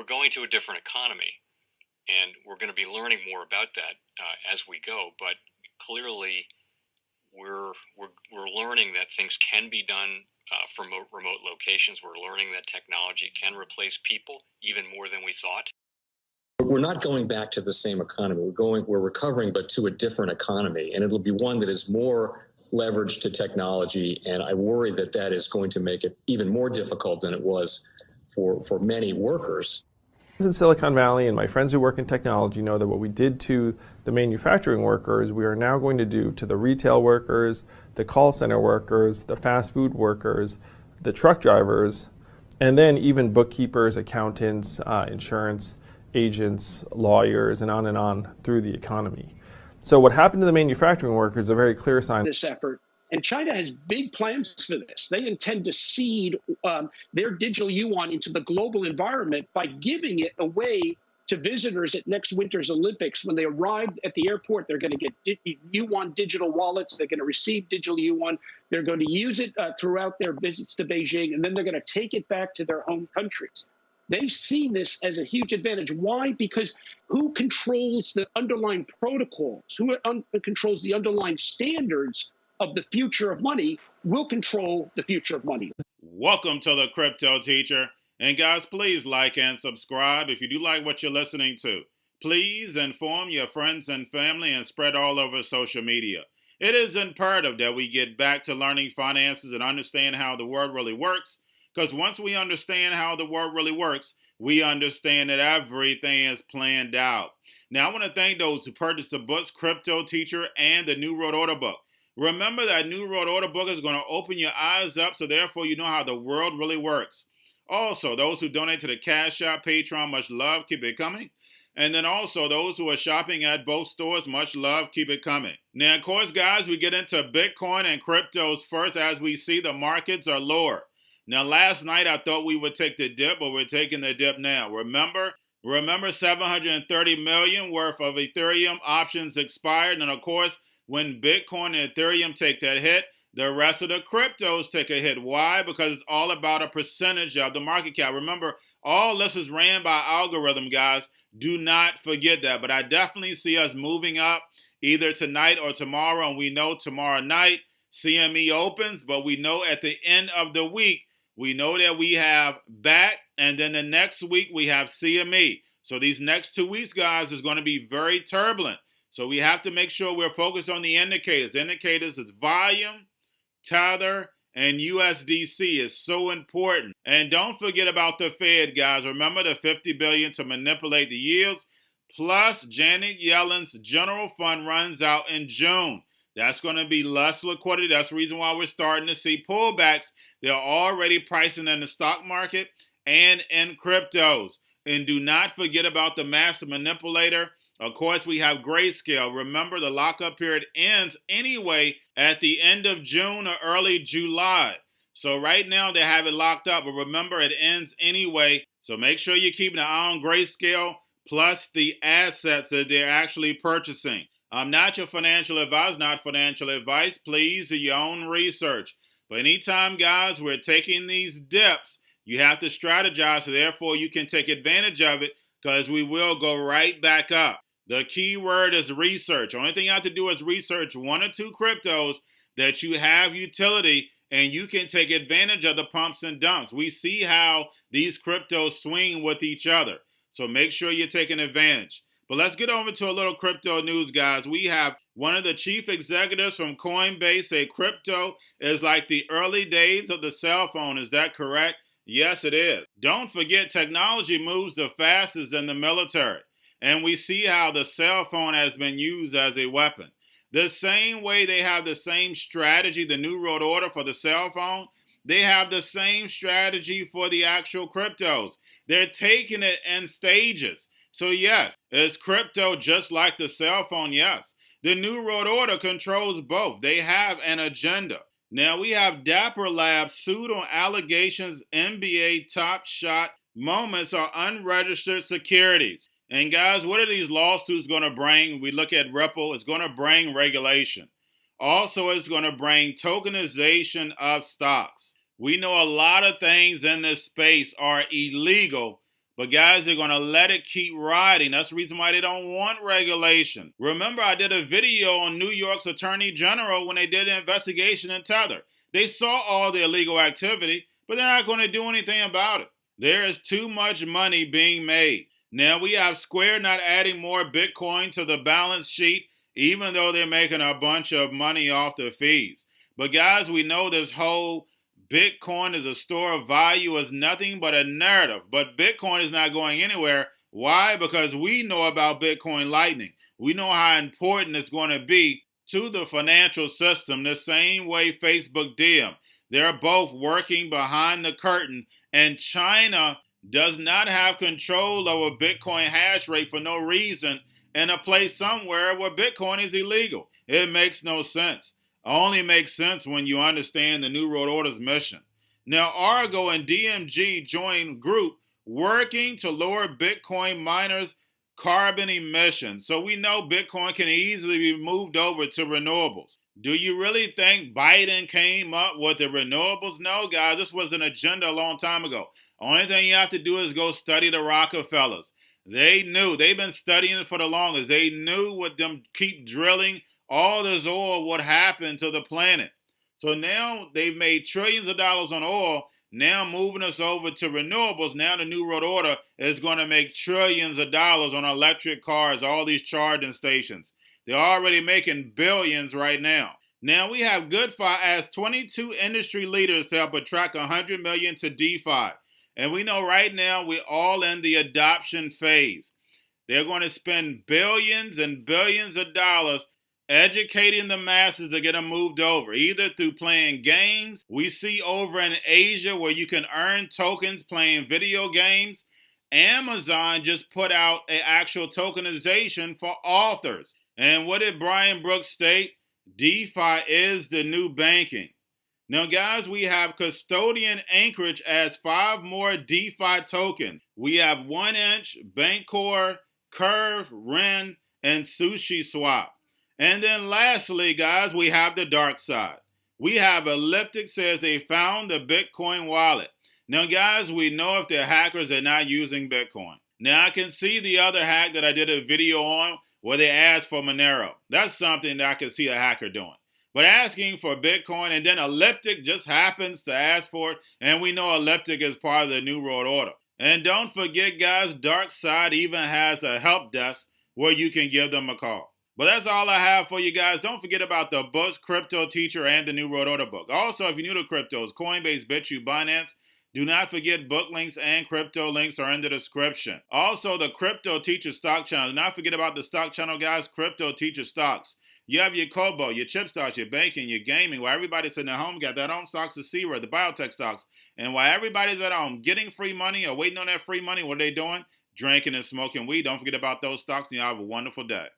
going to a different economy, and we're going to be learning more about that as we go. But clearly, we're learning that things can be done from remote locations. We're learning that technology can replace people even more than we thought. We're not going back to the same economy. We're recovering, but to a different economy, and it'll be one that is more leveraged to technology. And I worry that that is going to make it even more difficult than it was for many workers. In Silicon Valley, and my friends who work in technology know that what we did to the manufacturing workers, we are now going to do to the retail workers, the call center workers, the fast food workers, the truck drivers, and then even bookkeepers, accountants, insurance agents, lawyers, and on through the economy. So what happened to the manufacturing workers is a very clear sign. This effort, and China has big plans for this. They intend to seed their digital yuan into the global environment by giving it away to visitors at next winter's Olympics. When they arrive at the airport, they're going to get yuan digital wallets. They're going to receive digital yuan. They're going to use it throughout their visits to Beijing, and then they're going to take it back to their home countries. They see this as a huge advantage. Why? Because who controls the underlying protocols, who controls the underlying standards of the future of money will control the future of money. Welcome to the Cryptoteacher. And guys, please like and subscribe if you do like what you're listening to. Please inform your friends and family and spread all over social media. It is imperative that we get back to learning finances and understand how the world really works. Because once we understand how the world really works, we understand that everything is planned out. Now, I want to thank those who purchased the books, Cryptoteacher and the New World Order book. Remember that New World Order book is going to open your eyes up, so therefore you know how the world really works. Also, those who donate to the Cash App, Patreon, much love, keep it coming. And then also those who are shopping at both stores, much love, keep it coming. Now, of course, guys, we get into Bitcoin and cryptos first. As we see, the markets are lower. Now, last night, I thought we would take the dip, but we're taking the dip now. Remember 730 million worth of Ethereum options expired. And of course, when Bitcoin and Ethereum take that hit, the rest of the cryptos take a hit. Why? Because it's all about a percentage of the market cap. Remember, all this is ran by algorithm, guys. Do not forget that. But I definitely see us moving up either tonight or tomorrow. And we know tomorrow night CME opens, but we know at the end of the week, we know that we have back, and then the next week we have CME. So these next 2 weeks, guys, is going to be very turbulent. So we have to make sure we're focused on the indicators. Indicators is volume, tether, and USDC is so important. And don't forget about the Fed, guys. Remember the $50 billion to manipulate the yields. Plus, Janet Yellen's general fund runs out in June. That's going to be less liquidity. That's the reason why we're starting to see pullbacks. They're already pricing in the stock market and in cryptos. And do not forget about the master manipulator. Of course, we have Grayscale. Remember, the lockup period ends anyway at the end of June or early July. So right now they have it locked up, but remember, it ends anyway. So make sure you're keeping an eye on Grayscale plus the assets that they're actually purchasing. I'm not your financial advisor, not financial advice. Please do your own research. But anytime, guys, we're taking these dips, you have to strategize, so therefore you can take advantage of it, because we will go right back up. The key word is research. Only thing you have to do is research 1 or 2 cryptos that you have utility, and you can take advantage of the pumps and dumps. We see how these cryptos swing with each other. So make sure you're taking advantage. But let's get over to a little crypto news, guys. We have one of the chief executives from Coinbase say crypto is like the early days of the cell phone. Is that correct? Yes, it is. Don't forget, technology moves the fastest in the military. And we see how the cell phone has been used as a weapon. The same way they have the same strategy, the New World Order for the cell phone, they have the same strategy for the actual cryptos. They're taking it in stages. So yes, is crypto just like the cell phone? Yes. The New World Order controls both. They have an agenda. Now we have Dapper Labs sued on allegations NBA Top Shot moments are unregistered securities. And guys, what are these lawsuits going to bring? We look at Ripple, it's going to bring regulation. Also, it's going to bring tokenization of stocks. We know a lot of things in this space are illegal, But guys, they're going to let it keep riding. That's the reason why they don't want regulation. Remember, I did a video on New York's Attorney General when they did an investigation in Tether. They saw all the illegal activity, but they're not going to do anything about it. There is too much money being made. Now we have Square not adding more Bitcoin to the balance sheet, even though they're making a bunch of money off the fees. But guys, we know this whole Bitcoin is a store of value is nothing but a narrative. But Bitcoin is not going anywhere. Why? Because we know about Bitcoin Lightning. We know how important it's going to be to the financial system, the same way Facebook did. They're both working behind the curtain, and China does not have control over Bitcoin hash rate for no reason in a place somewhere where Bitcoin is illegal. It makes no sense. Only makes sense when you understand the New World Order's mission. Now, Argo and DMG joined group working to lower Bitcoin miners' carbon emissions. So we know Bitcoin can easily be moved over to renewables. Do you really think Biden came up with the renewables? No, guys, this was an agenda a long time ago. Only thing you have to do is go study the Rockefellers. They knew. They've been studying it for the longest. They knew with them keep drilling all this oil would happen to the planet. So now they've made trillions of dollars on oil, now moving us over to renewables. Now the New World Order is going to make trillions of dollars on electric cars, all these charging stations. They're already making billions right now. Now we have GoodFi as 22 industry leaders to help attract 100 million to DeFi. And we know right now we're all in the adoption phase. They're going to spend billions and billions of dollars educating the masses to get them moved over, either through playing games. We see over in Asia where you can earn tokens playing video games. Amazon just put out an actual tokenization for authors. And what did Brian Brooks state? DeFi is the new banking. Now, guys, we have Custodian Anchorage adds 5 more DeFi tokens. We have 1inch, Bancor, Curve, Ren, and Sushi Swap. And then lastly, guys, we have the Darkside. We have Elliptic says they found the Bitcoin wallet. Now, guys, we know if they're hackers, they're not using Bitcoin. Now, I can see the other hack that I did a video on where they asked for Monero. That's something that I can see a hacker doing. But asking for Bitcoin, and then Elliptic just happens to ask for it, and we know Elliptic is part of the New World Order. And don't forget, guys, Darkside even has a help desk where you can give them a call. But that's all I have for you guys. Don't forget about the books, Cryptoteacher and the New World Order book. Also, if you're new to cryptos, Coinbase, Bitrue, Binance, do not forget book links and crypto links are in the description. Also, the Cryptoteacher stock channel. Do not forget about the stock channel, guys, Cryptoteacher stocks. You have your Kobo, your chip stocks, your banking, your gaming, while everybody's sitting at home, got their own stocks, the Xrp, the biotech stocks. And while everybody's at home getting free money or waiting on that free money, what are they doing? Drinking and smoking weed. Don't forget about those stocks, and you have a wonderful day.